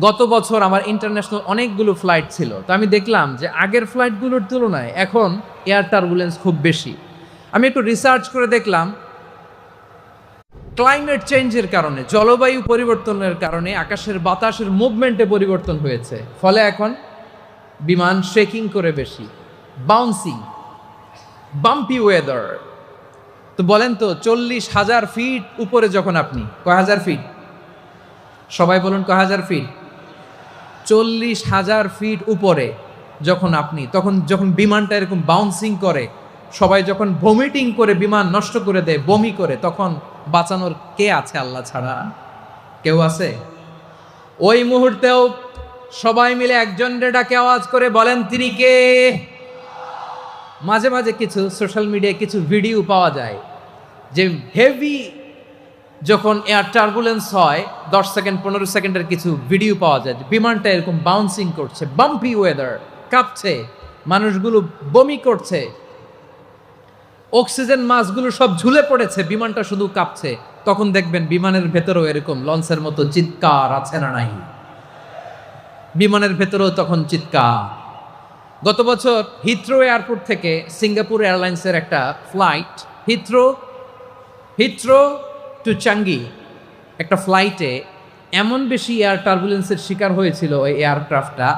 S1: গত বছর আমার ইন্টারন্যাশনাল অনেকগুলো ফ্লাইট ছিল, তো আমি দেখলাম যে আগের ফ্লাইটগুলোর তুলনায় এখন এয়ার টার্বুলেন্স খুব বেশি। আমি একটু রিসার্চ করে দেখলাম, ক্লাইমেট চেঞ্জের কারণে, জলবায়ু পরিবর্তনের কারণে আকাশের বাতাসের মুভমেন্টে পরিবর্তন হয়েছে, ফলে এখন বিমান শেকিং করে বেশি, বাউন্সিং, বাম্পি ওয়েদার। তো বলেন তো, 40,000 ফিট উপরে যখন আপনি, কয় হাজার ফিট? সবাই বলুন কয় হাজার ফিট? 40,000 ফিট উপরে যখন আপনি, তখন যখন বিমানটা এরকম বাউন্সিং করে, সবাই যখন ভমিটিং করে বিমান নষ্ট করে দেয়, বমি করে, তখন বাঁচানোর কে আছে আল্লাহ ছাড়া? কেউ আছে? ওই মুহূর্তেও সবাই মিলে একজনের ডাকে আওয়াজ করে বলেন, তিনি কে? মাঝে মাঝে কিছু সোশ্যাল মিডিয়ায় কিছু ভিডিও পাওয়া যায় যে হেভি যখন এয়ার টার্বুলেন্স হয়, 10 সেকেন্ড 15 সেকেন্ডের কিছু ভিডিও পাওয়া যায়, বিমানটা এরকম বাউন্সিং করছে, বাম্পি ওয়েদার, কাঁপছে, মানুষগুলো বমি করছে, অক্সিজেন মাসগুলো সব ঝুলে পড়েছে, বিমানটা শুধু কাঁপছে। তখন দেখবেন বিমানের ভেতরেও এরকম লঞ্চের মতো চিৎকার আছে না নাই? বিমানের ভেতরেও তখন চিৎকার। গত বছর হিথ্রো এয়ারপোর্ট থেকে সিঙ্গাপুর এয়ারলাইন্সের একটা ফ্লাইট, হিথ্রো টু চাঙ্গি, একটা ফ্লাইটে এমন বেশি এয়ার টার্বুলেন্সের শিকার হয়েছিল ওই এয়ারক্রাফটটা,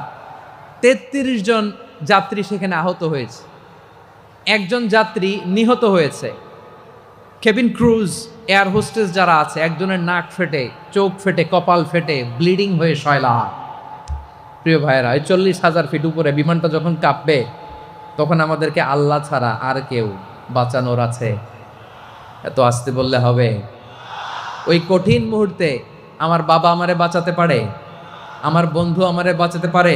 S1: 33 জন যাত্রী সেখানে আহত হয়েছে, একজন যাত্রী নিহত হয়েছে। কেবিন ক্রুজ, এয়ার হোস্টেস যারা আছে, একজনের নাক ফেটে, চোখ ফেটে, কপাল ফেটে, ব্লিডিং হয়ে শয়লা। প্রিয় ভাইয়েরা, 40,000 ফিট উপরে বিমানটা যখন কাঁপবে, তখন আমাদেরকে আল্লাহ ছাড়া আর কেউ বাঁচানোর আছে? এত আসতে বললে হবে? ওই কঠিন মুহূর্তে আমার বাবা আমারে বাঁচাতে পারে, আমার বন্ধু আমারে বাঁচাতে পারে।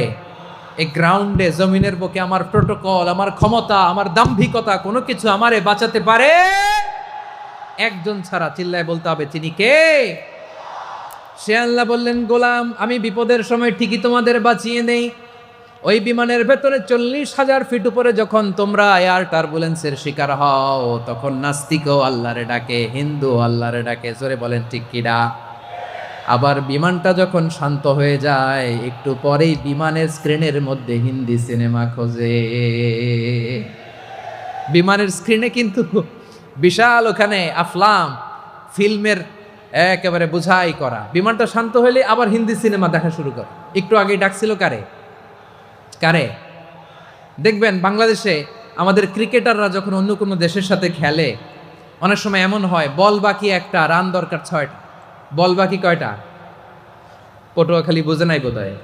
S1: এই গ্রাউন্ডে, জমিনের বুকে আমার প্রোটোকল, আমার ক্ষমতা, আমার দাম্ভিকতা, কোনো কিছু আমারে বাঁচাতে পারে একজন ছাড়া। চিল্লায় বলতে হবে, তিনি কে? সে আল্লাহ বললেন, গোলাম, আমি বিপদের সময় ঠিকই তোমাদের বাঁচিয়ে নেই, ওই বিমানের ভেতরে 40,000 ফিট উপরে যখন তোমরা এয়ার টার্বুলেন্সের শিকার হও, তখন নাস্তিকও আল্লাহরে ডাকে, হিন্দু আল্লাহরে ডাকে। জোরে বলেন ঠিক কিনা? আবার বিমানটা যখন শান্ত হয়ে যায়, একটু পরেই বিমানের স্ক্রিনের মধ্যে হিন্দি সিনেমা খোঁজে। বিমানের স্ক্রিনে কিন্তু বিশাল ওখানে আফলাম ফিল্মের একেবারে বোঝাই করা। বিমানটা শান্ত হলে আবার হিন্দি সিনেমা দেখা শুরু করে। একটু আগেই ডাকছিল কারে কারে? দেখবেন বাংলাদেশে আমাদের ক্রিকেটাররা যখন অন্য কোনো দেশের সাথে খেলে, অনেক সময় এমন হয় বল বাকি একটা, রান দরকার 6টা। বল বাকি কয়টা? পটুয়াখালী বোঝে নাই বোধহয়।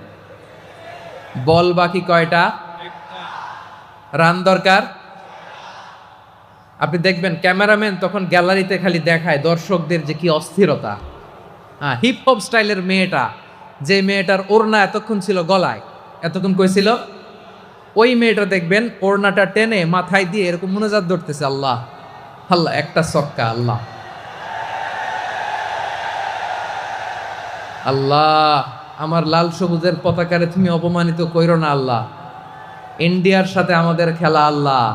S1: বল বাকি কয়টা? রান দরকার। আপনি দেখবেন ক্যামেরাম্যান তখন গ্যালারিতে খালি দেখায় দর্শকদের যে কি অস্থিরতা। হিপ হপ স্টাইলের মেয়েটা, যে মেয়েটার ওড়না এতক্ষণ ছিল গলায়, এতক্ষণ কইছিল, ওই মেয়েটা দেখবেন ওড়নাটা টেনে মাথায় দিয়ে এরকম মুনাজাত ধরতেছে, আল্লাহ আল্লাহ, একটা ছক্কা, আল্লাহ আল্লাহ, আমার লাল সবুজের পতাকারে তুমি অপমানিত কইরো না আল্লাহ, ইন্ডিয়ার সাথে আমাদের খেলা, আল্লাহ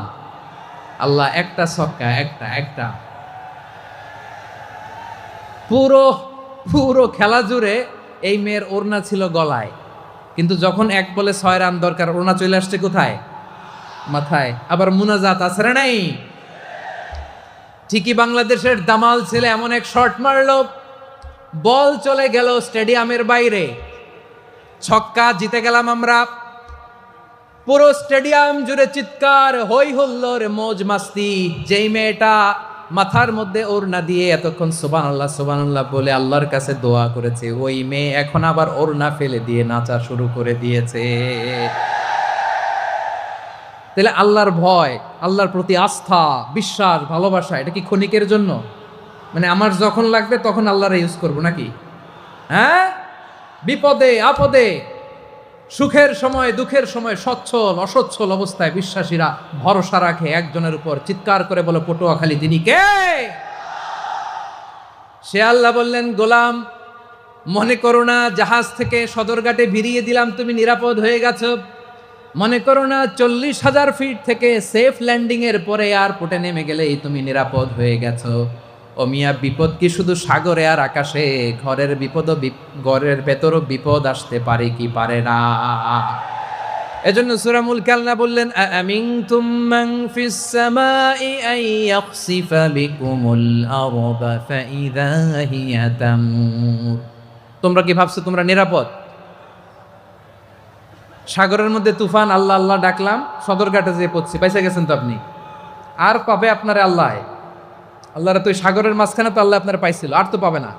S1: আল্লাহ, একটা ছক্কা, একটা একটা। পুরো পুরো খেলা জুড়ে এই মেয়ের ওড়না ছিল গলায়, কিন্তু যখন 1 বলে 6 রান দরকার, ওড়না চলে আসছে কোথায়? মাথায়। আবার মুনাজাত আছে না নাই? ঠিকই বাংলাদেশের দামাল ছেলে এমন এক শট মারলো, বল চলে গেল স্টেডিয়ামের বাইরে, ছক্কা, জিতে গেলাম আমরা। পুরো স্টেডিয়াম জুড়ে চিৎকার, হই হুল্লোর, মৌজ মাস্তি। যেই মেয়েটা মাথার মধ্যে ওড়না দিয়ে এতক্ষণ সুবহানাল্লাহ সুবহানাল্লাহ বলে আল্লাহর কাছে দোয়া করেছে, ওই মেয়ে এখন আবার ওড়না ফেলে দিয়ে নাচা শুরু করে দিয়েছে। তাহলে আল্লাহর ভয়, আল্লাহর প্রতি আস্থা, বিশ্বাস, ভালোবাসা, এটা কি ক্ষণিকের জন্য? মানে আমার যখন লাগবে তখন আল্লাহরে ইউজ করবো নাকি? হ্যাঁ, বিপদে আপদে, সুখের সময় দুঃখের সময়, সচ্ছল অসচ্ছল অবস্থায় বিশ্বাসীরা ভরসা রাখে একজনের উপর। চিৎকার করে বলো, পটুয়াখালী তিনি কে? সে আল্লাহ বললেন, গোলাম মনে করো না জাহাজ থেকে সদরঘাটে ভিড়িয়ে দিলাম, তুমি নিরাপদ হয়ে গেছো। মনে করো না 40,000 ফিট থেকে সেফ ল্যান্ডিং এর পরে এয়ারপোর্টে নেমে গেলেই তুমি নিরাপদ হয়ে গেছো। ও মিয়া, বিপদ কি শুধু সাগরে আর আকাশে? ঘরের বিপদও, ঘরের ভেতরও বিপদ আসতে পারে কি পারে না? এজন্য সূরা মুলক আল্লাহ বললেন, আমিনতুম মান ফিস সামাই আন ইয়াখসিফা বিকুমুল আরদা ফাইযা হিয়া তামুর। তোমরা কি ভাবছো তোমরা নিরাপদ? সাগরের মধ্যে তুফান, আল্লাহ আল্লাহ ডাকলাম, সদরঘাটে যেয়ে পড়ছি, পয়সা গেছেন তো আপনি। আর পাবে আপনারে আল্লাহ? আল্লাহরা তো সাগরের মাঝখানে তো আল্লাহ আপনারা পাইছিল, আর তো পাবে না।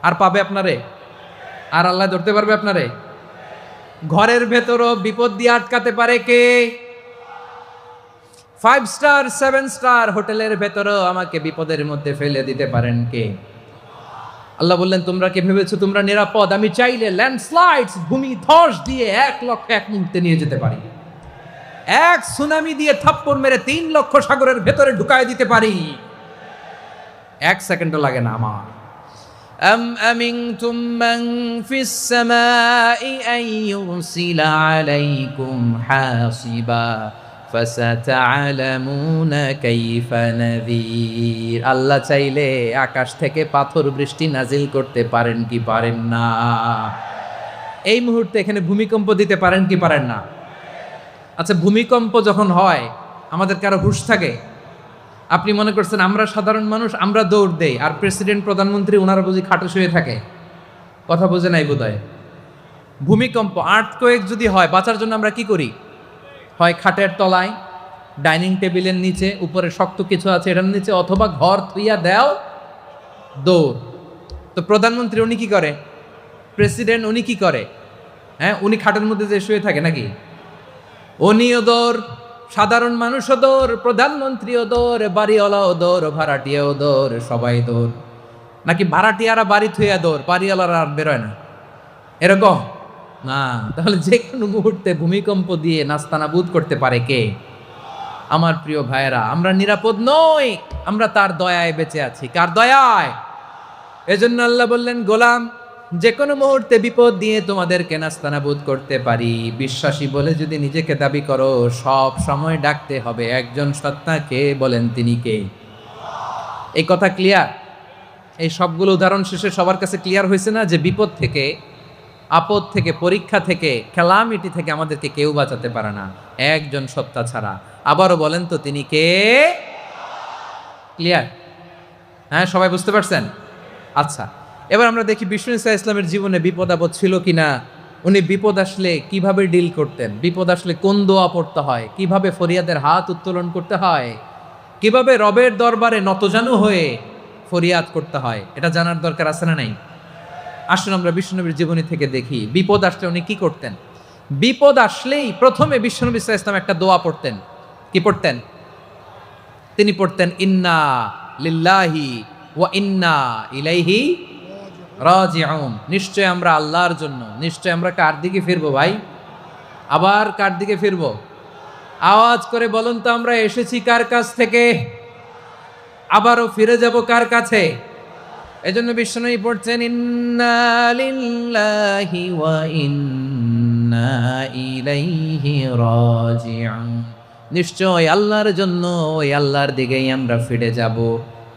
S1: আর পাবে আপনারে? আর আল্লাহ ধরতে পারবে আপনারে? ঘরের ভেতরও বিপদ দিয়ে আটকাতে পারে কে? 5 স্টার 7 স্টার হোটেলের ভেতরও আমাকে বিপদের মধ্যে ফেলে দিতে পারেন কে? আল্লাহ বললেন, তোমরা কি ভেবেছো তোমরা নিরাপদ? আমি চাইলে ল্যান্ডস্লাইডস, ভূমি ধস দিয়ে 1 লক্ষ 1 মুহূর্তে নিয়ে যেতে পারি। এক সুনামি দিয়ে থাপ্পড় মেরে 3 লক্ষ সাগরের ভেতরে ঢুকায় দিতে পারি। 1 সেকেন্ডও লাগে না আমার। আম আমিনতুম মান ফিস সামাই আন ইউরসিলা আলাইকুম হাসিবা ফাসাতা'লামুনা কাইফা নাযীর। আল্লাহ চাইলে আকাশ থেকে পাথর বৃষ্টি নাজিল করতে পারেন কি পারেন না? এই মুহূর্তে এখানে ভূমিকম্প দিতে পারেন কি পারেন না? আচ্ছা, ভূমিকম্প যখন হয় আমাদের কারো হুঁশ থাকে? আপনি মনে করছেন আমরা সাধারণ মানুষ, আমরা দৌড় দেই, আর প্রেসিডেন্ট প্রধানমন্ত্রী ওনারা বুঝি খাটে শুয়ে থাকে? কথা বোঝে নাই বোধহয়। ভূমিকম্প, আর্থকোয়েক যদি হয়, বাঁচার জন্য আমরা কি করি? হয় খাটের তলায়, ডাইনিং টেবিলের নিচে, উপরে শক্ত কিছু আছে এটার নিচে, অথবা ঘর থুইয়া দেও দৌড়। তো প্রধানমন্ত্রী উনি কি করে? প্রেসিডেন্ট উনি কি করে? হ্যাঁ, উনি খাটের মধ্যে যে শুয়ে থাকে নাকি? উনিও দৌড়, সাধারণ মানুষও দৌড়, প্রধানমন্ত্রীও দৌড়, বাড়িওয়ালাও দৌড়, ভাড়াটিয়াও দৌড়, সবাই দৌড়। নাকি ভাড়াটিয়ারা বাড়ি থুইয়া দৌড়, বাড়িওয়ালারা আর বেরোয় না? এরকম না। তাহলে যে কোনো মুহূর্তে ভূমিকম্প দিয়ে নাস্তানাবুদ করতে পারে কে? আমার প্রিয় ভাইয়েরা, আমরা নিরাপদ নই, আমরা তার দয়ায় বেঁচে আছি। কার দয়ায়? এজন্য আল্লাহ বললেন, গোলাম যে কোনো মুহূর্তে বিপদ দিয়ে তোমাদেরকে নাস্তানাবুদ করতে পারি। বিশ্বাসী বলে যদি নিজেকে দাবি করো, সব সময় ডাকতে হবে একজন সত্তাকে। বলেন তিনি কে? এই কথা ক্লিয়ার? এই সবগুলো উদাহরণ শেষে সবার কাছে ক্লিয়ার হয়েছে না যে বিপদ থেকে, আপদ থেকে, পরীক্ষা থেকে, ক্যালামিটি থেকে আমাদেরকে কেউ বাঁচাতে পারে না একজন সত্তা ছাড়া। আবারও বলেন তো তিনি কে? ক্লিয়ার? হ্যাঁ, সবাই বুঝতে পারছেন? আচ্ছা, এবার আমরা দেখি বিষ্ণু ইসা ইসলামের জীবনে বিপদ আপদ ছিল কিনা। উনি বিপদ আসলে কিভাবে ডিল করতেন, বিপদ আসলে কোন দোয়া পড়তে হয়, কিভাবে ফরিয়াদের হাত উত্তোলন করতে হয়, কিভাবে রবের দরবারে নতজানু হয়ে ফরিয়াদ করতে হয়, এটা জানার দরকার আছে না নাই? আসুন আমরা বিশ্বনবীর জীবনী থেকে দেখি বিপদ আসলে উনি কি করতেন। বিপদ আসলেই প্রথমে বিশ্বনবী ইসা ইসলাম একটা দোয়া পড়তেন। কি পড়তেন? তিনি পড়তেন ইন্না লিল্লাহি ওয়া ইন্না ইলাইহি রাজিউন। নিশ্চয় আমরা আল্লাহর জন্য, নিশ্চয় আমরা কার দিকে ফিরবো ভাই? আবার কার দিকে ফিরবো? আওয়াজ করে বলুন তো, আমরা এসেছি কার কাছ থেকে, আবারও ফিরে যাব কার কাছে? এজন্য বিশ্বনবী পড়ছেন ইন্না লিল্লাহি ওয়া ইন্না ইলাইহি রাজিউন। নিশ্চয় আল্লাহর জন্য, ওই আল্লাহর দিকেই আমরা ফিরে যাব।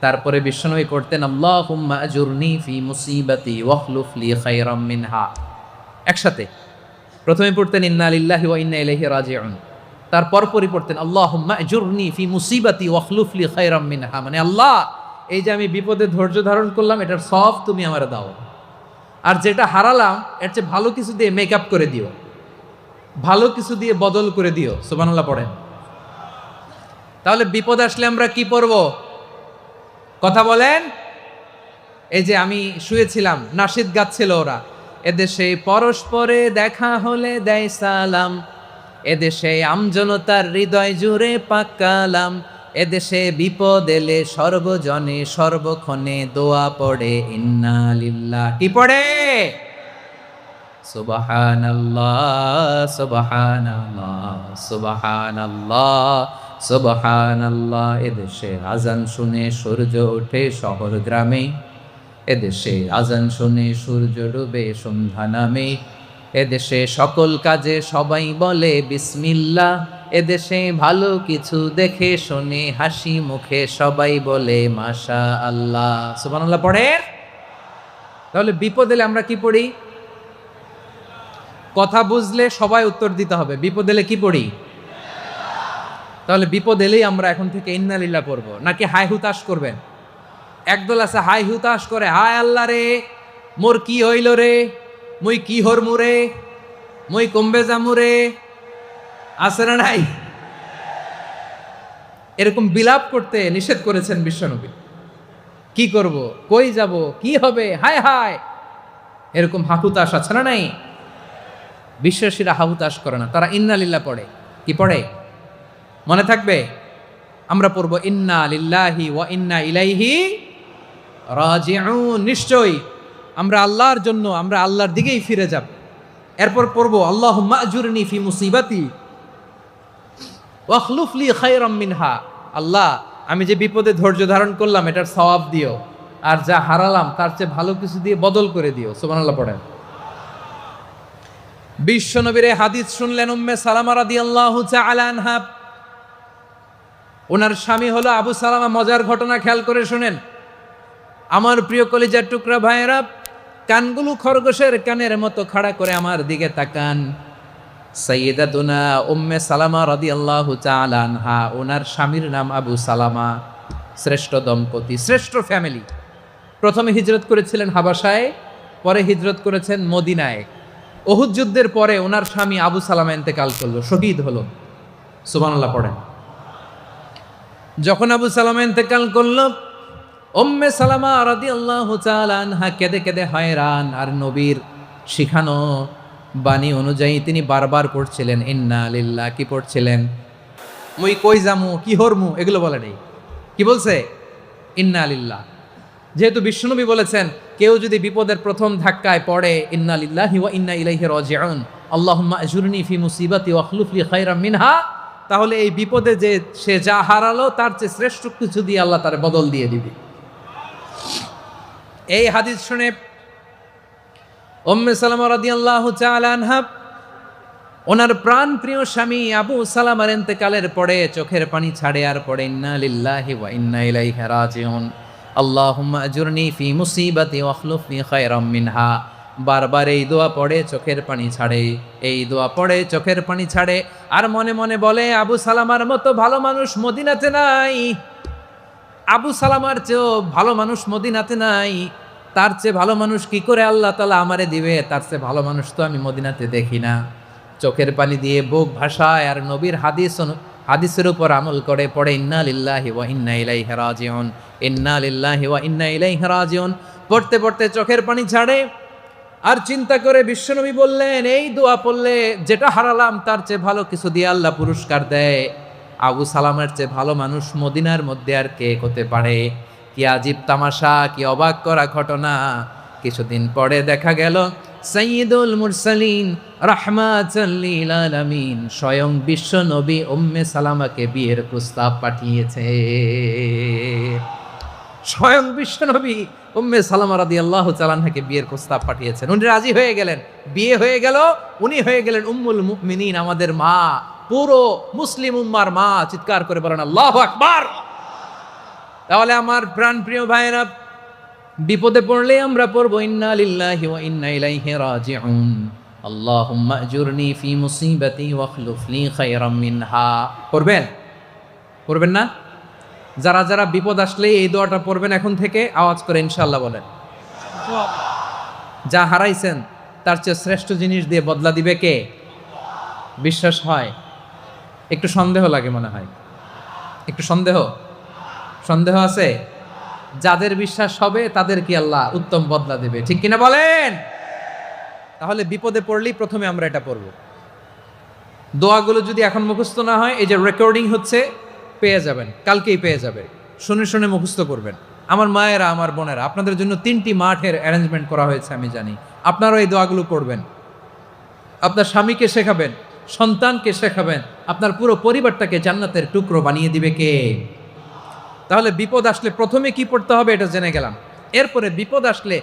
S1: তারপরে বিশ্বনবী করতেন আল্লাহুম্মা আজুরনি ফি মুসিবাতি ওয়াখলুফ লি খায়রাম মিনহা। একসাথে প্রথমে পড়তেন ইন্না লিল্লাহি ওয়া ইন্না ইলাইহি রাজিউন, তারপর পরই পড়তেন আল্লাহুম্মা আজুরনি ফি মুসিবাতি ওয়াখলুফ লি খায়রাম মিনহা। মানে আল্লাহ, এই যে আমি বিপদে ধৈর্য ধারণ করলাম, এটার সব তুমি আমারে দাও, আর যেটা হারালাম এর চেয়ে ভালো কিছু দিয়ে মেকআপ করে দিও, ভালো কিছু দিয়ে বদল করে দিও। সুবহানাল্লাহ পড়েন। তাহলে বিপদ আসলে আমরা কি পড়ব? কথা বলেন। এই যে আমি শুয়েছিলাম, নাশিদ গাচ্ছিল ওরা, এদেশে পরস্পরে দেখা হলে দেয় সালাম, এদেশে আমজনতার হৃদয় জুড়ে পাকালাম, এদেশে বিপদ এলে সর্বজনে সর্বক্ষণে দোয়া পড়ে ইন্না লিল্লাহ। কি পড়ে? সুবহানাল্লাহ সুবহানাল্লাহ সুবহানাল্লাহ সুবহানাল্লাহ। এদেশে আজান শুনে সূর্য ওঠে শহর গ্রামে, এদেশে আজান শুনে সূর্য ডুবে সন্ধ্যা নামে, এদেশে সকল কাজে সবাই বলে বিসমিল্লাহ, এদেশে ভালো কিছু দেখে শুনে হাসি মুখে সবাই বলে মাশা আল্লাহ। সুবহানাল্লাহ পড়ে। তাহলে বিপদ এলে আমরা কি পড়ি? কথা বুঝলে সবাই উত্তর দিতে হবে। বিপদ এলে কি পড়ি? তাহলে বিপদ এলেই আমরা এখন থেকে ইন্না লিল্লাহ পড়বো, নাকি হাই হুতাশ করবেন? একদল আছে হাই হুতাশ করে, হায় আল্লাহ রে মোর কি হইল রে, মুই কি হরমু রে, মুই কমবে জামু রে, আছে না নাই? এরকম বিলাপ করতে নিষেধ করেছেন বিশ্বনবী। কি করব, কই যাব, কি হবে, হায় হায়, এরকম হাহুতাশ আছে না নাই? বিশ্বাসীরা হাহুতাশ করে না, তারা ইন্না লিল্লাহ পড়ে। কি পড়ে? মনে থাকবে? আমরা পড়বো ইন্না লিল্লাহি ওয়া ইন্না ইলাইহি রাজিউন। নিশ্চয়ই আমরা আল্লাহর জন্য, আমরা আল্লাহর দিকেই ফিরে যাব। এরপর পড়বো আল্লাহুম্মা আজুরনি ফি মুসিবাতি ওয়াখলুফ লি খায়রাম মিনহা। আল্লাহ, আমি যে বিপদে ধৈর্য ধারণ করলাম এটার সওয়াব দিও, আর যা হারালাম তার চেয়ে ভালো কিছু দিয়ে বদল করে দিও। সুবহানাল্লাহ পড়েন। বিশ্বনবীর হাদিস শুনলেন উম্মে সালামা রাদিয়াল্লাহু তাআলা আনহা। ওনার স্বামী হলো আবু সালামা। মজার ঘটনা খেয়াল করে শুনেন আমার প্রিয় কলিজার টুকরা ভাইয়েরা। কানগুলো খরগোশের কানের মতো খাড়া করে আমার দিকে তাকান। সাইয়্যিদাতুনা উম্মে সালামা রাদিয়াল্লাহু তাআলা আনহা, ওনার স্বামীর নাম আবু সালামা। শ্রেষ্ঠ দম্পতি, শ্রেষ্ঠ ফ্যামিলি। প্রথমে হিজরত করেছিলেন হাবাসায়, পরে হিজরত করেছেন মদিনায়। উহুদ যুদ্ধের পরে ওনার স্বামী আবু সালামা ইন্তেকাল করলো, শহীদ হলো। সুবহানাল্লাহ পড়েন। যখন আবু সালামা ইন্তেকাল করলো, উম্মে সালামা রাদিয়াল্লাহু তাআলা আনহা কেঁদে কেঁদে হয়রান। আর নবীর শিখানো বাণী অনুযায়ী তিনি বারবার পড়ছিলেন ইন্না লিল্লাহ। কি পড়ছিলেন? মুই কই জামু, কি হরমু, এগুলো বলে নেই। কি বলছে? ইন্না লিল্লাহ। যেহেতু বিশ্বনবী বলেছেন কেউ যদি বিপদের প্রথম ধাক্কায় পড়ে ইন্না লিল্লাহি ওয়া ইন্না ইলাইহি রাজিউন, আল্লাহুম্মা আজুরনি ফি মুসিবাতি ওয়াখলুফ লি খায়রাম মিনহা, তাহলে এই বিপদে যে সে যা হারালো তার চেয়ে শ্রেষ্ঠ কিছু দিয়ে আল্লাহ তার বদল দিয়ে দিবে। এই হাদিস শুনে উম্মে সালামা রাদিয়াল্লাহু তাআলা আনহা ওনার প্রাণ প্রিয় স্বামী আবু সালামার ইন্তেকালের পরে চোখের পানি ছাড়ে আর পড়ে ইন্না লিল্লাহি ওয়া ইন্না ইলাইহি রাজিউন আল্লাহুম্মা আজুরনি ফি মুসিবাতি ওয়াখলুফনি খায়রাম মিনহা। বারবার এই দোয়া পড়ে চোখের পানি ছাড়ে, এই দোয়া পড়ে চোখের পানি ছাড়ে, আর মনে মনে বলে আবু সালামার মতো ভালো মানুষ মদিনাতে নাই, আবু সালামার চেয়েও ভালো মানুষ মদিনাতে নাই, তার চেয়ে ভালো মানুষ কি করে আল্লাহ তাআলা আমারে দিবে, তার চেয়ে ভালো মানুষ তো আমি মদিনাতে দেখি না। চোখের পানি দিয়ে বুক ভাসায় আর নবীর হাদিসের উপর আমল করে পড়ে ইন্না লিল্লাহি ওয়া ইন্না ইলাইহি রাজিউন, ইন্না লিল্লাহি ওয়া ইন্না ইলাইহি রাজিউন। পড়তে পড়তে চোখের পানি ছাড়ে আর চিন্তা করে বিশ্বনবী বললেন, এই দোয়া পড়লে যেটা হারালাম তার চেয়ে ভালো কিছু দিয়ে আল্লাহ পুরস্কার দেয়। আবু সালামের চেয়ে ভালো মানুষ মদিনার মধ্যে আর কে হতে পারে? কি আজীব তামাশা, কি অবাক করা ঘটনা। কিছুদিন পরে দেখা গেল সাইয়্যিদুল মুরসালিন রাহমাতাল লিল আলামিন স্বয়ং বিশ্ব নবী উম্মে সালামাকে বিয়ের প্রস্তাব পাঠিয়েছে। স্বয়ং বিশ্ব নবী উম্মে সালামা রাদিয়াল্লাহু তাআলা আনহাকে বিয়ের প্রস্তাব পাঠিয়েছেন। উনি রাজি হয়ে গেলেন, বিয়ে হয়ে গেল, উনি হয়ে গেলেন উম্মুল মুমিনিন, আমাদের মা, পুরো মুসলিম উম্মার মা। চিৎকার করে বলেন আল্লাহু আকবার। তাহলে আমার প্রাণ প্রিয় ভাইয়েরা, বিপদে পড়লে আমরা পড়বো ইন্না লিল্লাহি ওয়া ইন্না ইলাইহি রাজিউন আল্লাহুম্মা আজুরনি ফি মুসিবাতি ওয়াখলুফনি খায়রাম মিনহা। পড়বেন? পড়বেন না? যারা যারা বিপদ আসলে এই দোয়াটা পড়বেন এখন থেকে আওয়াজ করে ইনশাআল্লাহ বলেন। যা হারাইছেন তার চেয়ে শ্রেষ্ঠ জিনিস দিয়ে বদলা দিবে কে? বিশ্বাস হয়? একটু সন্দেহ লাগে মনে হয়, একটু সন্দেহ আছে? যাদের বিশ্বাস হবে তাদের কি আল্লাহ উত্তম বদলা দেবে, ঠিক কিনা বলেন? তাহলে বিপদে পড়লেই প্রথমে আমরা এটা পড়ব। দোয়াগুলো যদি এখন মুখস্থ না হয়, এই যে রেকর্ডিং হচ্ছে, পেয়ে যাবেন, কালকেই পেয়ে যাবে। শুনে শুনে মুখস্থ করবেন। আমার মায়েরা, আমার বোনেরা, আপনাদের জন্য 3টি মাঠের অ্যারেঞ্জমেন্ট করা হয়েছে, আমি জানি। আপনারাও এই দোয়াগুলো পড়বেন, আপনার স্বামীকে শেখাবেন, সন্তানকে শেখাবেন, আপনার পুরো পরিবারটাকে জান্নাতের টুকরো বানিয়ে দিবে কে? তাহলে বিপদ আসলে প্রথমে কি পড়তে হবে এটা জেনে গেলাম। এরপরে বিপদ আসলে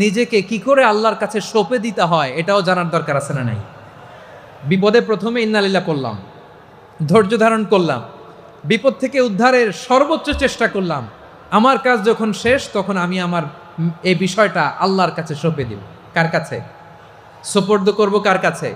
S1: নিজেকে কি করে আল্লাহর কাছে সঁপে দিতে হয় এটাও জানার দরকার আছে না নাই? বিপদে প্রথমে ইন্নালিল্লাহ করলাম, ধৈর্য ধারণ করলাম, বিপদ থেকে উদ্ধারের সর্বোচ্চ চেষ্টা করলাম। আমার কাজ যখন শেষ তখন আমি আমার এই বিষয়টা আল্লাহর কাছে সঁপে দিব। কার কাছে সোপর্দ করব? কার কাছে?